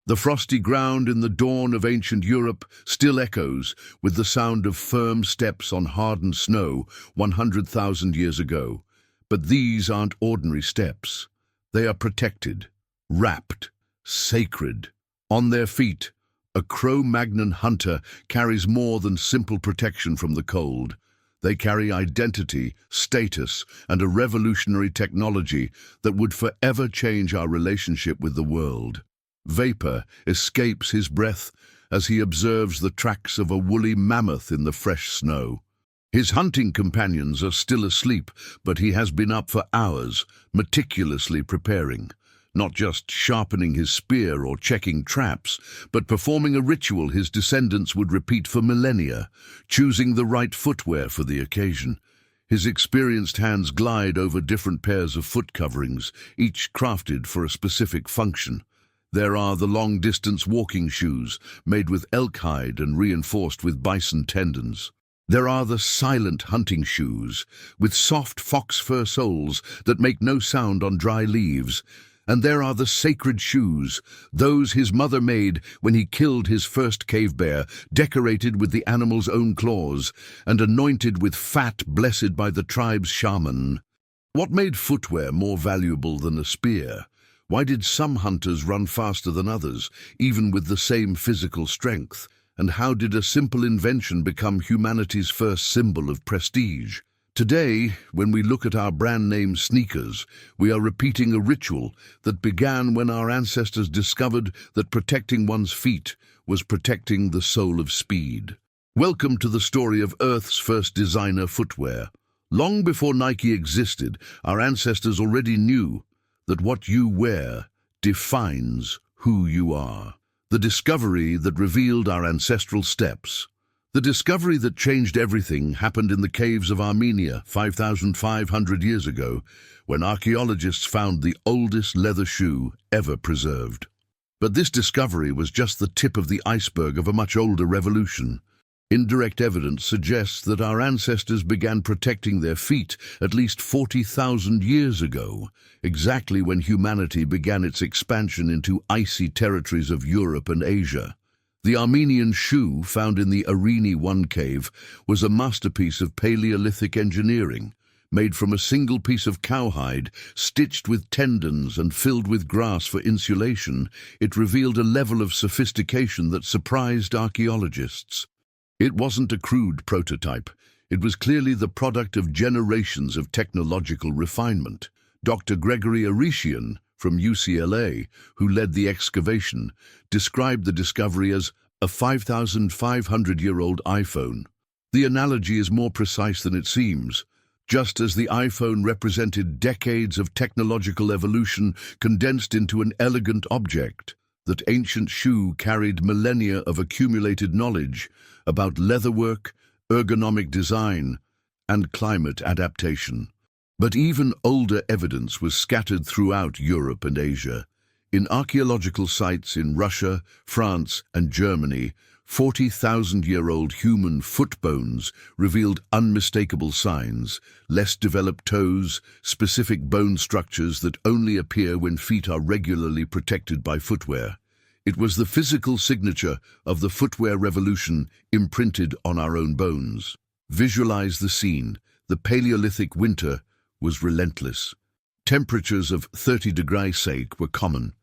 The frosty ground in the dawn of ancient Europe still echoes with the sound of firm steps on hardened snow 100,000 years ago. But these aren't ordinary steps. They are protected, wrapped, sacred. On their feet, a Cro-Magnon hunter carries more than simple protection from the cold. They carry identity, status, and a revolutionary technology that would forever change our relationship with the world. Vapor escapes his breath as he observes the tracks of a woolly mammoth in the fresh snow. His hunting companions are still asleep, but he has been up for hours, meticulously preparing, not just sharpening his spear or checking traps, but performing a ritual his descendants would repeat for millennia, choosing the right footwear for the occasion. His experienced hands glide over different pairs of foot coverings, each crafted for a specific function. There are the long-distance walking shoes, made with elk hide and reinforced with bison tendons. There are the silent hunting shoes, with soft fox fur soles that make no sound on dry leaves. And there are the sacred shoes, those his mother made when he killed his first cave bear, decorated with the animal's own claws, and anointed with fat blessed by the tribe's shaman. What made footwear more valuable than a spear? Why did some hunters run faster than others, even with the same physical strength? And how did a simple invention become humanity's first symbol of prestige? Today, when we look at our brand name sneakers, we are repeating a ritual that began when our ancestors discovered that protecting one's feet was protecting the soul of speed. Welcome to the story of Earth's first designer footwear. Long before Nike existed, our ancestors already knew that what you wear defines who you are. The discovery that revealed our ancestral steps. The discovery that changed everything happened in the caves of Armenia 5,500 years ago, when archaeologists found the oldest leather shoe ever preserved. But this discovery was just the tip of the iceberg of a much older revolution. Indirect evidence suggests that our ancestors began protecting their feet at least 40,000 years ago, exactly when humanity began its expansion into icy territories of Europe and Asia. The Armenian shoe, found in the Arini I cave, was a masterpiece of Paleolithic engineering. Made from a single piece of cowhide, stitched with tendons and filled with grass for insulation, it revealed a level of sophistication that surprised archaeologists. It wasn't a crude prototype. It was clearly the product of generations of technological refinement. Dr. Gregory Arishian, from UCLA, who led the excavation, described the discovery as a 5,500-year-old iPhone. The analogy is more precise than it seems. Just as the iPhone represented decades of technological evolution condensed into an elegant object, that ancient shoe carried millennia of accumulated knowledge about leatherwork, ergonomic design, and climate adaptation. But even older evidence was scattered throughout Europe and Asia. In archaeological sites in Russia, France, and Germany, 40,000-year-old human foot bones revealed unmistakable signs: less developed toes, specific bone structures that only appear when feet are regularly protected by footwear. It was the physical signature of the footwear revolution imprinted on our own bones. Visualize the scene. The Paleolithic winter was relentless. Temperatures of 30 degrees Celsius were common.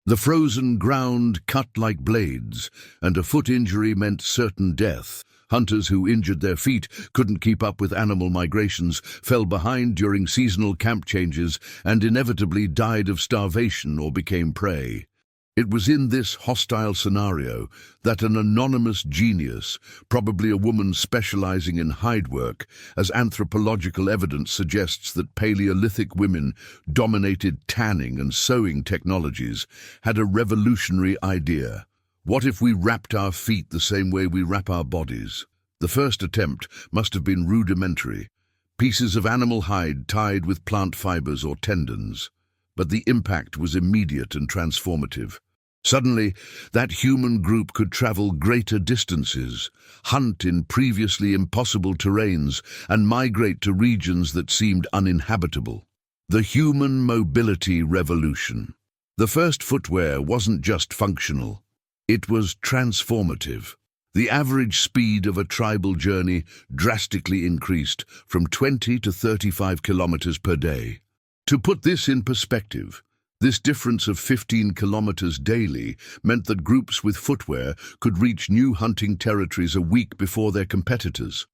The frozen ground cut like blades, and a foot injury meant certain death. Hunters who injured their feet, couldn't keep up with animal migrations, fell behind during seasonal camp changes, and inevitably died of starvation or became prey. It was in this hostile scenario that an anonymous genius, probably a woman specializing in hide work, as anthropological evidence suggests that Paleolithic women dominated tanning and sewing technologies, had a revolutionary idea. What if we wrapped our feet the same way we wrap our bodies? The first attempt must have been rudimentary, pieces of animal hide tied with plant fibers or tendons. But the impact was immediate and transformative. Suddenly, that human group could travel greater distances, hunt in previously impossible terrains, and migrate to regions that seemed uninhabitable. The human mobility revolution. The first footwear wasn't just functional, it was transformative. The average speed of a tribal journey drastically increased from 20 to 35 kilometers per day. To put this in perspective, this difference of 15 kilometers daily meant that groups with footwear could reach new hunting territories a week before their competitors.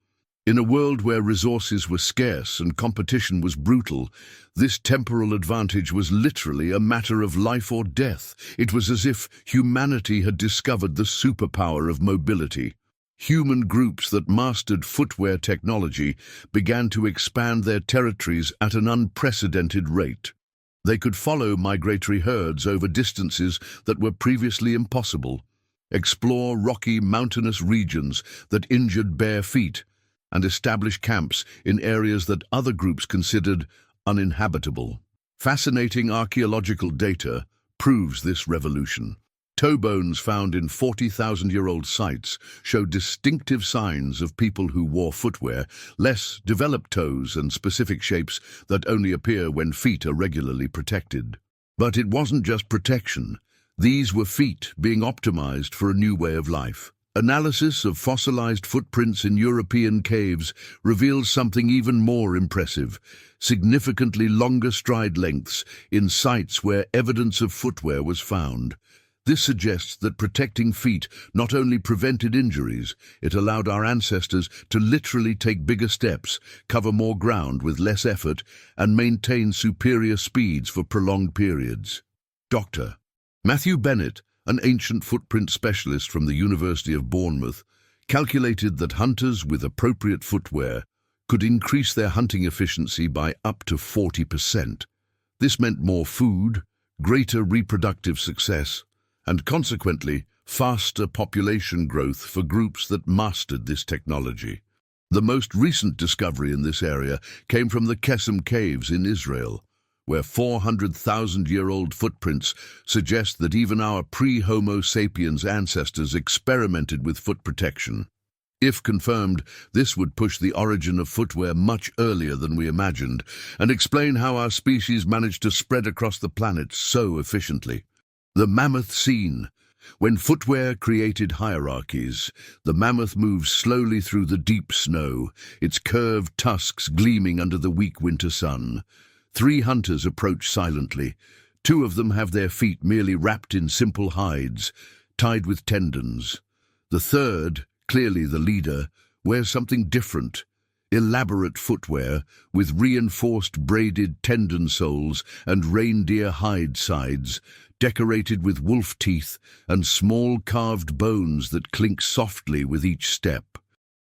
In a world where resources were scarce and competition was brutal, this temporal advantage was literally a matter of life or death. It was as if humanity had discovered the superpower of mobility. Human groups that mastered footwear technology began to expand their territories at an unprecedented rate. They could follow migratory herds over distances that were previously impossible, explore rocky, mountainous regions that injured bare feet, and establish camps in areas that other groups considered uninhabitable. Fascinating archaeological data proves this revolution. Toe bones found in 40,000-year-old sites show distinctive signs of people who wore footwear, less developed toes and specific shapes that only appear when feet are regularly protected. But it wasn't just protection. These were feet being optimized for a new way of life. Analysis of fossilized footprints in European caves reveals something even more impressive: significantly longer stride lengths in sites where evidence of footwear was found. This suggests that protecting feet not only prevented injuries, it allowed our ancestors to literally take bigger steps, cover more ground with less effort, and maintain superior speeds for prolonged periods. Dr. Matthew Bennett, an ancient footprint specialist from the University of Bournemouth, calculated that hunters with appropriate footwear could increase their hunting efficiency by up to 40%. This meant more food, greater reproductive success, and consequently faster population growth for groups that mastered this technology. The most recent discovery in this area came from the Kesem Caves in Israel, where 400,000-year-old footprints suggest that even our pre-Homo sapiens ancestors experimented with foot protection. If confirmed, this would push the origin of footwear much earlier than we imagined, and explain how our species managed to spread across the planet so efficiently. The mammoth scene. When footwear created hierarchies, the mammoth moves slowly through the deep snow, its curved tusks gleaming under the weak winter sun. 3 hunters approach silently. 2 of them have their feet merely wrapped in simple hides, tied with tendons. The third, clearly the leader, wears something different: elaborate footwear with reinforced braided tendon soles and reindeer hide sides, decorated with wolf teeth and small carved bones that clink softly with each step.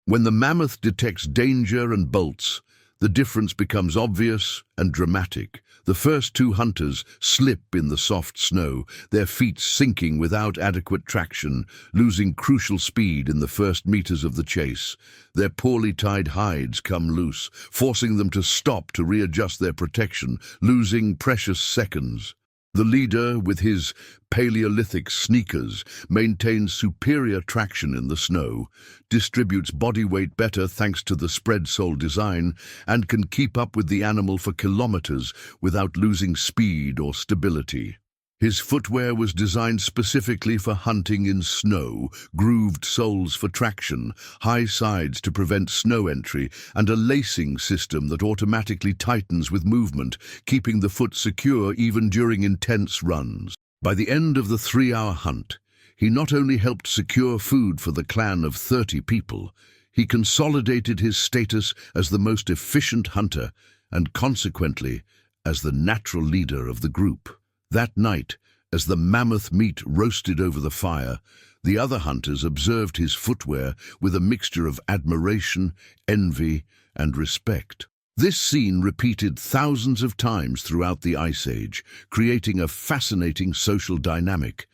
When the mammoth detects danger and bolts, the difference becomes obvious and dramatic. The first 2 hunters slip in the soft snow, their feet sinking without adequate traction, losing crucial speed in the first meters of the chase. Their poorly tied hides come loose, forcing them to stop to readjust their protection, losing precious seconds. The leader, with his Paleolithic sneakers, maintains superior traction in the snow, distributes body weight better thanks to the spread sole design, and can keep up with the animal for kilometers without losing speed or stability. His footwear was designed specifically for hunting in snow: grooved soles for traction, high sides to prevent snow entry, and a lacing system that automatically tightens with movement, keeping the foot secure even during intense runs. By the end of the 3-hour hunt, he not only helped secure food for the clan of 30 people, he consolidated his status as the most efficient hunter and, consequently, as the natural leader of the group. That night, as the mammoth meat roasted over the fire, the other hunters observed his footwear with a mixture of admiration, envy, and respect. This scene repeated thousands of times throughout the Ice Age, creating a fascinating social dynamic.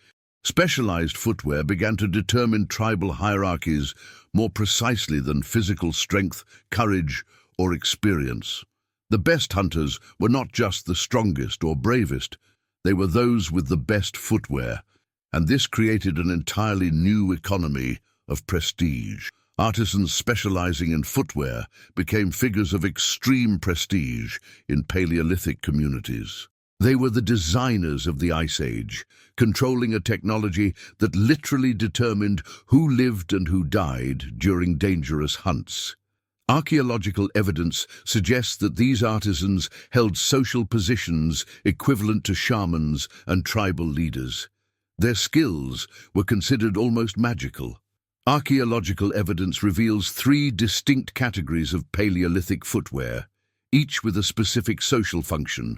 Specialized footwear began to determine tribal hierarchies more precisely than physical strength, courage, or experience. The best hunters were not just the strongest or bravest, they were those with the best footwear, and this created an entirely new economy of prestige. Artisans specializing in footwear became figures of extreme prestige in Paleolithic communities. They were the designers of the Ice Age, controlling a technology that literally determined who lived and who died during dangerous hunts. Archaeological evidence suggests that these artisans held social positions equivalent to shamans and tribal leaders. Their skills were considered almost magical. Archaeological evidence reveals three distinct categories of Paleolithic footwear, each with a specific social function.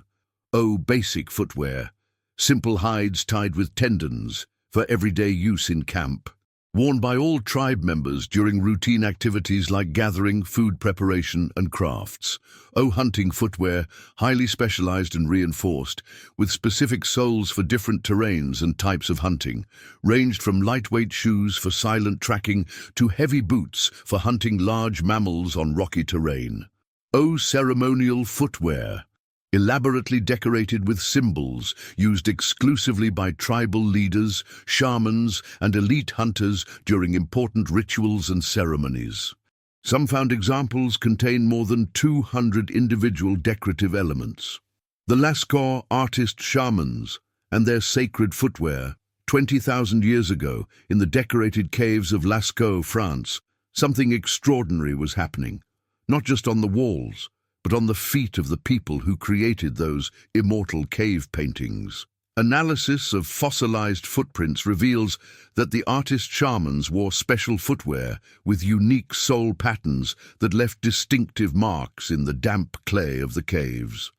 Basic footwear, simple hides tied with tendons for everyday use in camp. Worn by all tribe members during routine activities like gathering, food preparation, and crafts. Hunting footwear, highly specialized and reinforced, with specific soles for different terrains and types of hunting, ranged from lightweight shoes for silent tracking to heavy boots for hunting large mammals on rocky terrain. Ceremonial footwear, elaborately decorated with symbols used exclusively by tribal leaders, shamans, and elite hunters during important rituals and ceremonies. Some found examples contain more than 200 individual decorative elements. The Lascaux artist shamans and their sacred footwear, 20,000 years ago, in the decorated caves of Lascaux, France, something extraordinary was happening, not just on the walls, but on the feet of the people who created those immortal cave paintings. Analysis of fossilized footprints reveals that the artist shamans wore special footwear with unique sole patterns that left distinctive marks in the damp clay of the caves.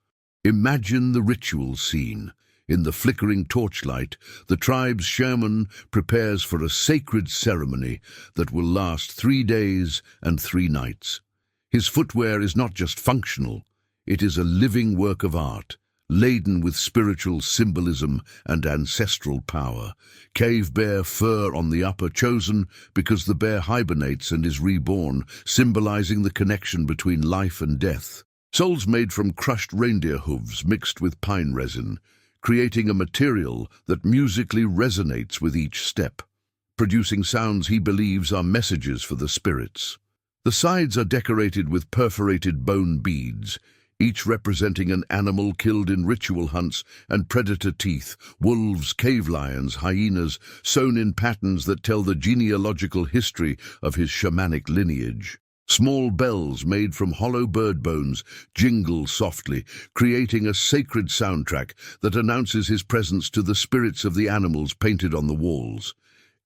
Imagine the ritual scene. In the flickering torchlight, the tribe's shaman prepares for a sacred ceremony that will last 3 days and 3 nights. His footwear is not just functional, it is a living work of art, laden with spiritual symbolism and ancestral power. Cave bear fur on the upper chosen because the bear hibernates and is reborn, symbolizing the connection between life and death. Soles made from crushed reindeer hooves mixed with pine resin, creating a material that musically resonates with each step, producing sounds he believes are messages for the spirits. The sides are decorated with perforated bone beads, each representing an animal killed in ritual hunts, and predator teeth, wolves, cave lions, hyenas, sewn in patterns that tell the genealogical history of his shamanic lineage. Small bells made from hollow bird bones jingle softly, creating a sacred soundtrack that announces his presence to the spirits of the animals painted on the walls.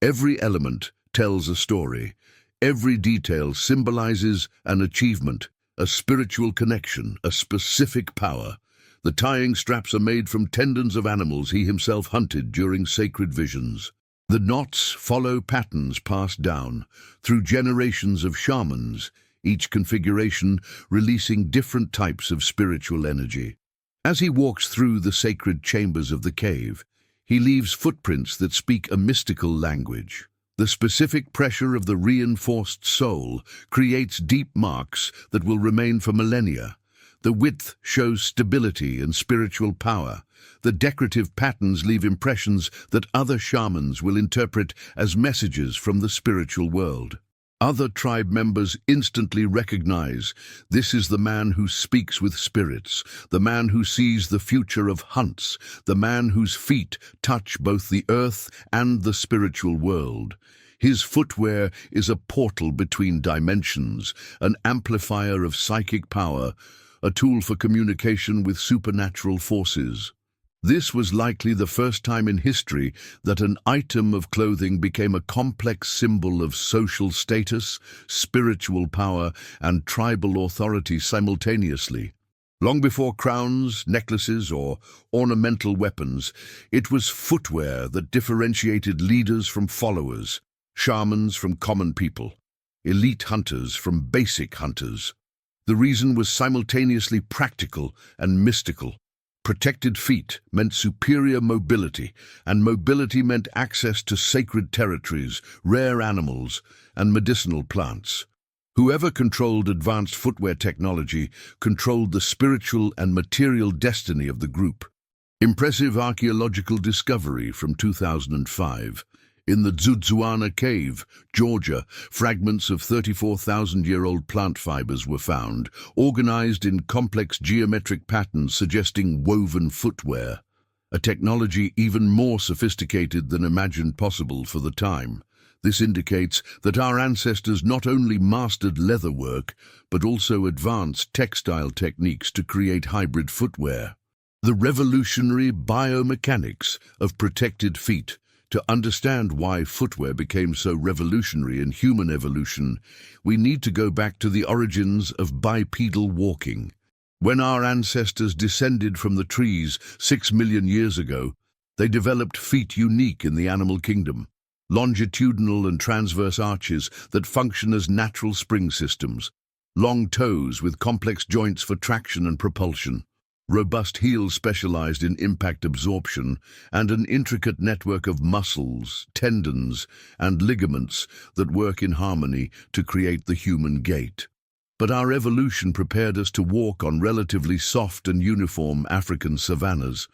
Every element tells a story. Every detail symbolizes an achievement, a spiritual connection, a specific power. The tying straps are made from tendons of animals he himself hunted during sacred visions. The knots follow patterns passed down through generations of shamans, each configuration releasing different types of spiritual energy. As he walks through the sacred chambers of the cave, he leaves footprints that speak a mystical language. The specific pressure of the reinforced sole creates deep marks that will remain for millennia. The width shows stability and spiritual power. The decorative patterns leave impressions that other shamans will interpret as messages from the spiritual world. Other tribe members instantly recognize this is the man who speaks with spirits, the man who sees the future of hunts, the man whose feet touch both the earth and the spiritual world. His footwear is a portal between dimensions, an amplifier of psychic power, a tool for communication with supernatural forces. This was likely the first time in history that an item of clothing became a complex symbol of social status, spiritual power, and tribal authority simultaneously. Long before crowns, necklaces, or ornamental weapons, it was footwear that differentiated leaders from followers, shamans from common people, elite hunters from basic hunters. The reason was simultaneously practical and mystical. Protected feet meant superior mobility, and mobility meant access to sacred territories, rare animals, and medicinal plants. Whoever controlled advanced footwear technology controlled the spiritual and material destiny of the group. Impressive archaeological discovery from 2005. In the Dzudzuana Cave, Georgia, fragments of 34,000-year-old plant fibers were found, organized in complex geometric patterns suggesting woven footwear, a technology even more sophisticated than imagined possible for the time. This indicates that our ancestors not only mastered leatherwork, but also advanced textile techniques to create hybrid footwear. The revolutionary biomechanics of protected feet. To understand why footwear became so revolutionary in human evolution, we need to go back to the origins of bipedal walking. When our ancestors descended from the trees 6 million years ago, they developed feet unique in the animal kingdom, longitudinal and transverse arches that function as natural spring systems, long toes with complex joints for traction and propulsion, robust heels specialized in impact absorption, and an intricate network of muscles, tendons, and ligaments that work in harmony to create the human gait. But our evolution prepared us to walk on relatively soft and uniform African savannas.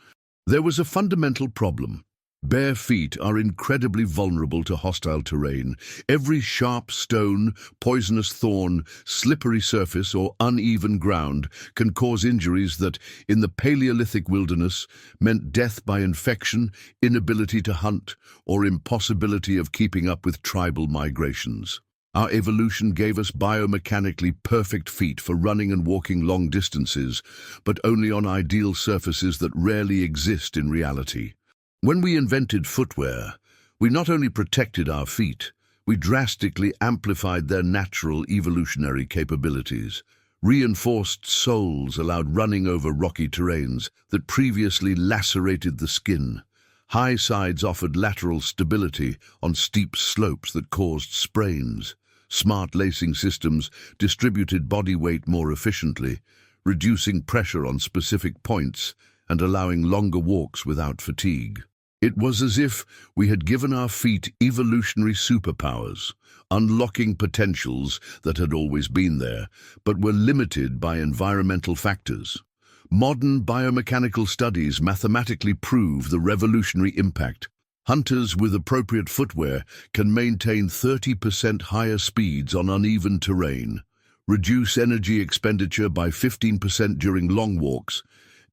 There was a fundamental problem. Bare feet are incredibly vulnerable to hostile terrain. Every sharp stone, poisonous thorn, slippery surface, or uneven ground can cause injuries that, in the Paleolithic wilderness, meant death by infection, inability to hunt, or impossibility of keeping up with tribal migrations. Our evolution gave us biomechanically perfect feet for running and walking long distances, but only on ideal surfaces that rarely exist in reality. When we invented footwear, we not only protected our feet, we drastically amplified their natural evolutionary capabilities. Reinforced soles allowed running over rocky terrains that previously lacerated the skin. High sides offered lateral stability on steep slopes that caused sprains. Smart lacing systems distributed body weight more efficiently, reducing pressure on specific points and allowing longer walks without fatigue. It was as if we had given our feet evolutionary superpowers, unlocking potentials that had always been there, but were limited by environmental factors. Modern biomechanical studies mathematically prove the revolutionary impact. Hunters with appropriate footwear can maintain 30% higher speeds on uneven terrain, reduce energy expenditure by 15% during long walks,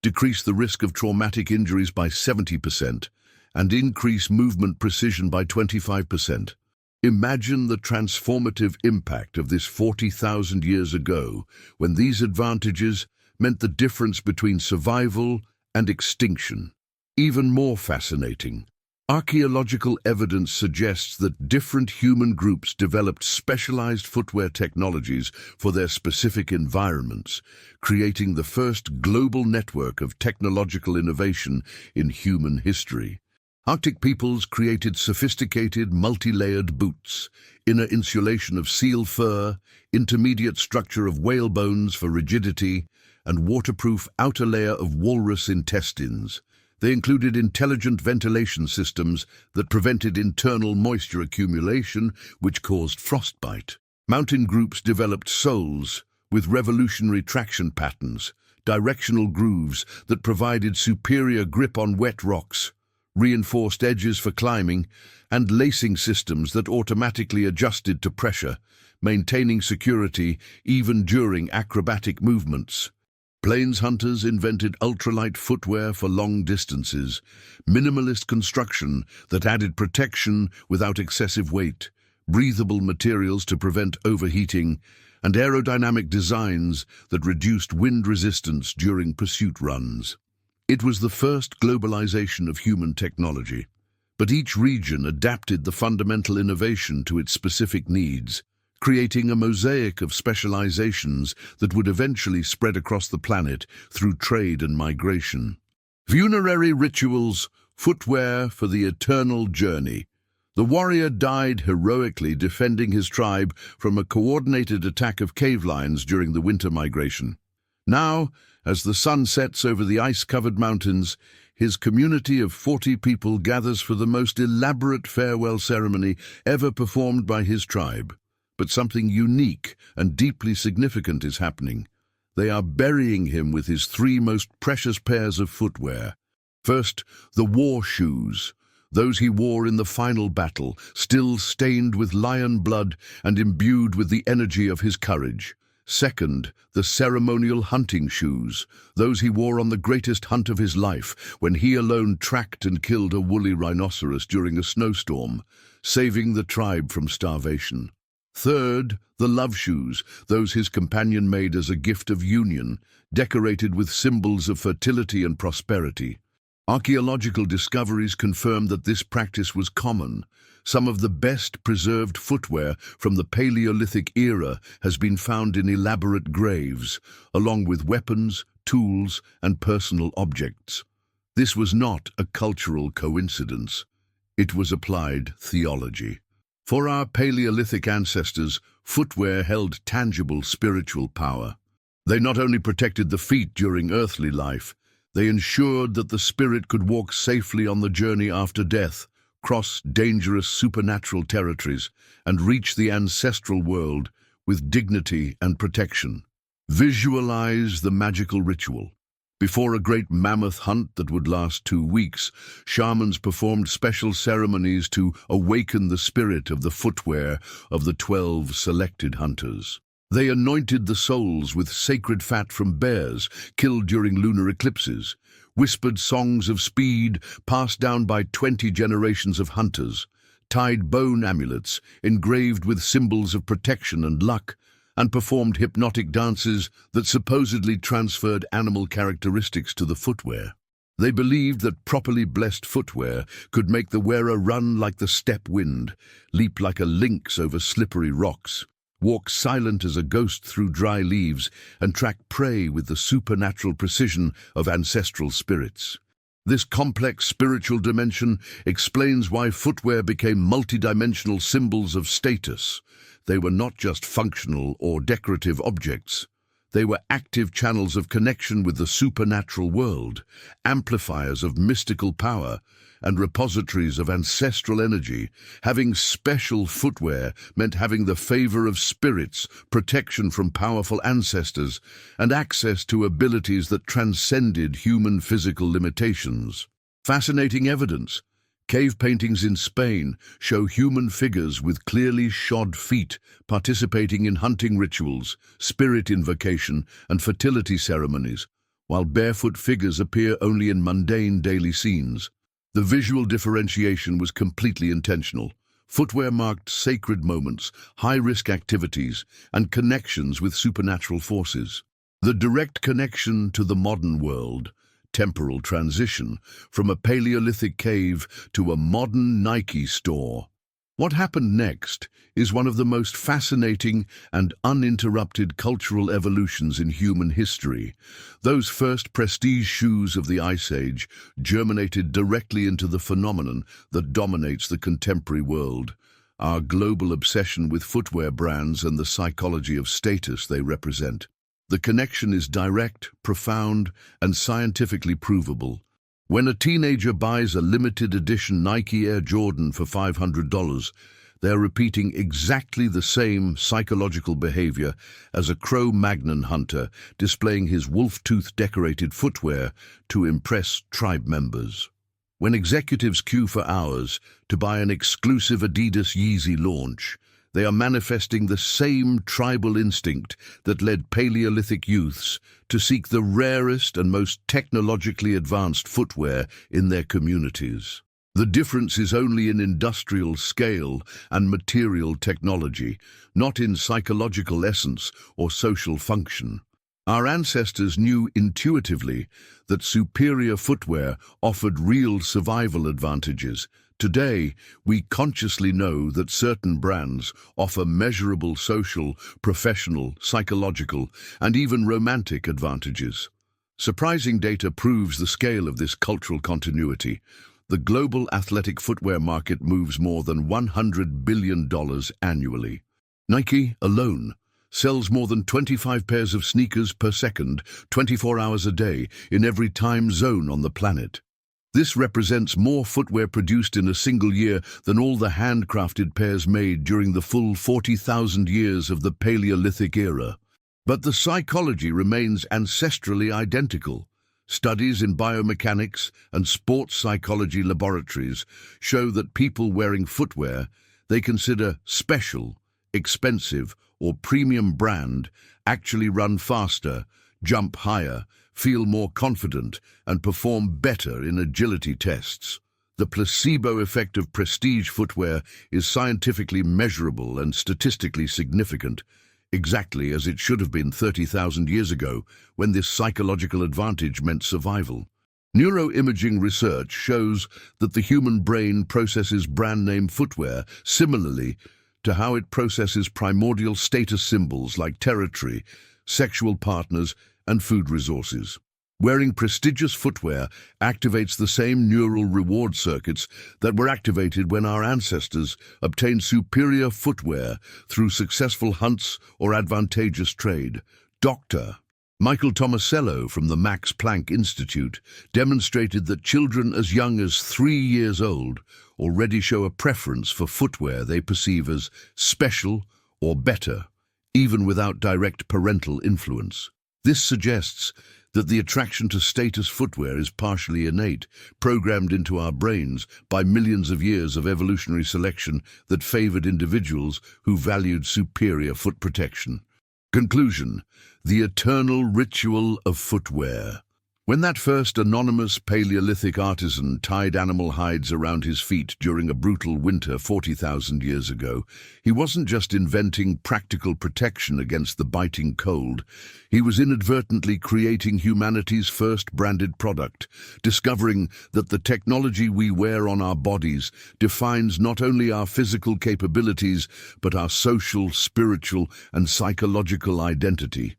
decrease the risk of traumatic injuries by 70%, and increase movement precision by 25%. Imagine the transformative impact of this 40,000 years ago, when these advantages meant the difference between survival and extinction. Even more fascinating, archaeological evidence suggests that different human groups developed specialized footwear technologies for their specific environments, creating the first global network of technological innovation in human history. Arctic peoples created sophisticated, multi-layered boots, inner insulation of seal fur, intermediate structure of whale bones for rigidity, and waterproof outer layer of walrus intestines. They included intelligent ventilation systems that prevented internal moisture accumulation, which caused frostbite. Mountain groups developed soles with revolutionary traction patterns, directional grooves that provided superior grip on wet rocks, reinforced edges for climbing, and lacing systems that automatically adjusted to pressure, maintaining security even during acrobatic movements. Plains hunters invented ultralight footwear for long distances, minimalist construction that added protection without excessive weight, breathable materials to prevent overheating, and aerodynamic designs that reduced wind resistance during pursuit runs. It was the first globalization of human technology, but each region adapted the fundamental innovation to its specific needs, creating a mosaic of specializations that would eventually spread across the planet through trade and migration. Funerary rituals, footwear for the eternal journey. The warrior died heroically defending his tribe from a coordinated attack of cave lions during the winter migration. Now, as the sun sets over the ice-covered mountains, his community of 40 people gathers for the most elaborate farewell ceremony ever performed by his tribe. But something unique and deeply significant is happening. They are burying him with his 3 most precious pairs of footwear. First, the war shoes, those he wore in the final battle, still stained with lion blood and imbued with the energy of his courage. Second, the ceremonial hunting shoes, those he wore on the greatest hunt of his life, when he alone tracked and killed a woolly rhinoceros during a snowstorm, saving the tribe from starvation. Third, the love shoes, those his companion made as a gift of union, decorated with symbols of fertility and prosperity. Archaeological discoveries confirm that this practice was common. Some of the best preserved footwear from the Paleolithic era has been found in elaborate graves, along with weapons, tools, and personal objects. This was not a cultural coincidence. It was applied theology. For our Paleolithic ancestors, footwear held tangible spiritual power. They not only protected the feet during earthly life, they ensured that the spirit could walk safely on the journey after death, cross dangerous supernatural territories, and reach the ancestral world with dignity and protection. Visualize the magical ritual. Before a great mammoth hunt that would last 2 weeks, shamans performed special ceremonies to awaken the spirit of the footwear of the 12 selected hunters. They anointed the soles with sacred fat from bears killed during lunar eclipses, whispered songs of speed passed down by 20 generations of hunters, tied bone amulets engraved with symbols of protection and luck, and performed hypnotic dances that supposedly transferred animal characteristics to the footwear. They believed that properly blessed footwear could make the wearer run like the steppe wind, leap like a lynx over slippery rocks, walk silent as a ghost through dry leaves, and track prey with the supernatural precision of ancestral spirits. This complex spiritual dimension explains why footwear became multidimensional symbols of status. They were not just functional or decorative objects. They were active channels of connection with the supernatural world, amplifiers of mystical power, and repositories of ancestral energy. Having special footwear meant having the favor of spirits, protection from powerful ancestors, and access to abilities that transcended human physical limitations. Fascinating evidence. Cave paintings in Spain show human figures with clearly shod feet participating in hunting rituals, spirit invocation, and fertility ceremonies, while barefoot figures appear only in mundane daily scenes. The visual differentiation was completely intentional. Footwear marked sacred moments, high-risk activities, and connections with supernatural forces. The direct connection to the modern world, temporal transition from a Paleolithic cave to a modern Nike store. What happened next is one of the most fascinating and uninterrupted cultural evolutions in human history. Those first prestige shoes of the Ice Age germinated directly into the phenomenon that dominates the contemporary world. Our global obsession with footwear brands and the psychology of status they represent. The connection is direct, profound, and scientifically provable. When a teenager buys a limited edition Nike Air Jordan for $500, they're repeating exactly the same psychological behavior as a Cro-Magnon hunter displaying his wolf-tooth decorated footwear to impress tribe members. When executives queue for hours to buy an exclusive Adidas Yeezy launch, they are manifesting the same tribal instinct that led Paleolithic youths to seek the rarest and most technologically advanced footwear in their communities. The difference is only in industrial scale and material technology, not in psychological essence or social function. Our ancestors knew intuitively that superior footwear offered real survival advantages. Today, we consciously know that certain brands offer measurable social, professional, psychological, and even romantic advantages. Surprising data proves the scale of this cultural continuity. The global athletic footwear market moves more than $100 billion annually. Nike alone sells more than 25 pairs of sneakers per second, 24 hours a day, in every time zone on the planet. This represents more footwear produced in a single year than all the handcrafted pairs made during the full 40,000 years of the Paleolithic era. But the psychology remains ancestrally identical. Studies in biomechanics and sports psychology laboratories show that people wearing footwear they consider special, expensive, or premium brand actually run faster, jump higher, feel more confident, and perform better in agility tests. The placebo effect of prestige footwear is scientifically measurable and statistically significant, exactly as it should have been 30,000 years ago, when this psychological advantage meant survival. Neuroimaging research shows that the human brain processes brand name footwear similarly to how it processes primordial status symbols like territory, sexual partners, and food resources. Wearing prestigious footwear activates the same neural reward circuits that were activated when our ancestors obtained superior footwear through successful hunts or advantageous trade. Dr. Michael Tomasello from the Max Planck Institute demonstrated that children as young as 3 years old already show a preference for footwear they perceive as special or better, even without direct parental influence. This suggests that the attraction to status footwear is partially innate, programmed into our brains by millions of years of evolutionary selection that favored individuals who valued superior foot protection. Conclusion: the eternal ritual of footwear. When that first anonymous Paleolithic artisan tied animal hides around his feet during a brutal winter 40,000 years ago, he wasn't just inventing practical protection against the biting cold. He was inadvertently creating humanity's first branded product, discovering that the technology we wear on our bodies defines not only our physical capabilities, but our social, spiritual, and psychological identity.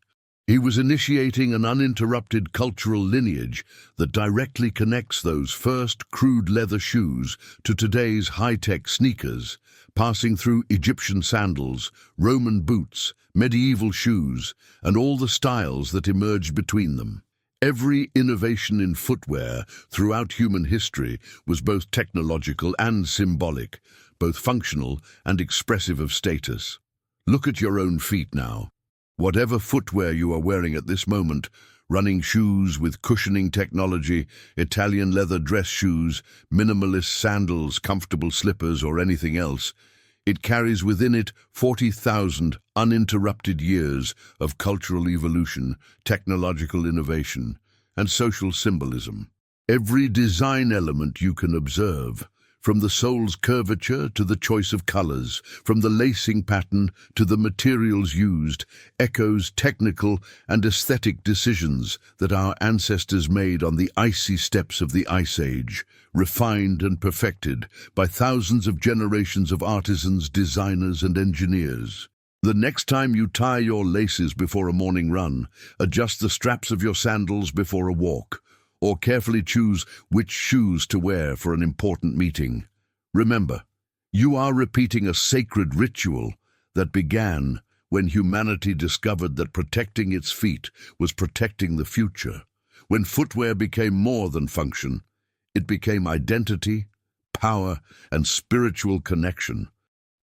He was initiating an uninterrupted cultural lineage that directly connects those first crude leather shoes to today's high-tech sneakers, passing through Egyptian sandals, Roman boots, medieval shoes, and all the styles that emerged between them. Every innovation in footwear throughout human history was both technological and symbolic, both functional and expressive of status. Look at your own feet now. Whatever footwear you are wearing at this moment, running shoes with cushioning technology, Italian leather dress shoes, minimalist sandals, comfortable slippers, or anything else, it carries within it 40,000 uninterrupted years of cultural evolution, technological innovation, and social symbolism. Every design element you can observe, from the sole's curvature to the choice of colors, from the lacing pattern to the materials used, echoes technical and aesthetic decisions that our ancestors made on the icy steppes of the Ice Age, refined and perfected by thousands of generations of artisans, designers, and engineers. The next time you tie your laces before a morning run, adjust the straps of your sandals before a walk, or carefully choose which shoes to wear for an important meeting. Remember, you are repeating a sacred ritual that began when humanity discovered that protecting its feet was protecting the future. When footwear became more than function, it became identity, power, and spiritual connection.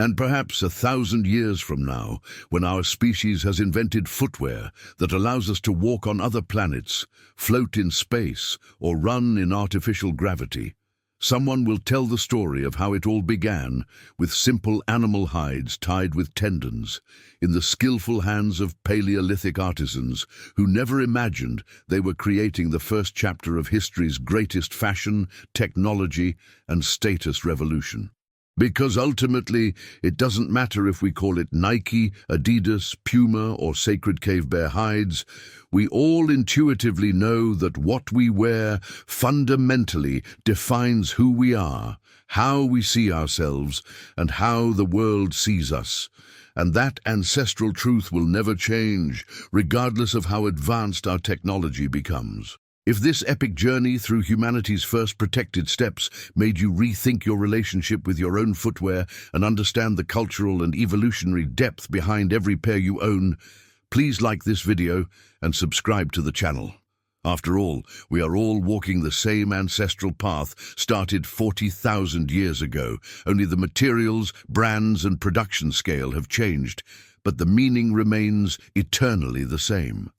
And perhaps 1,000 years from now, when our species has invented footwear that allows us to walk on other planets, float in space, or run in artificial gravity, someone will tell the story of how it all began with simple animal hides tied with tendons, in the skillful hands of Paleolithic artisans who never imagined they were creating the first chapter of history's greatest fashion, technology, and status revolution. Because ultimately, it doesn't matter if we call it Nike, Adidas, Puma, or Sacred Cave Bear hides, we all intuitively know that what we wear fundamentally defines who we are, how we see ourselves, and how the world sees us. And that ancestral truth will never change, regardless of how advanced our technology becomes. If this epic journey through humanity's first protected steps made you rethink your relationship with your own footwear and understand the cultural and evolutionary depth behind every pair you own, please like this video and subscribe to the channel. After all, we are all walking the same ancestral path started 40,000 years ago. Only the materials, brands, and production scale have changed, but the meaning remains eternally the same.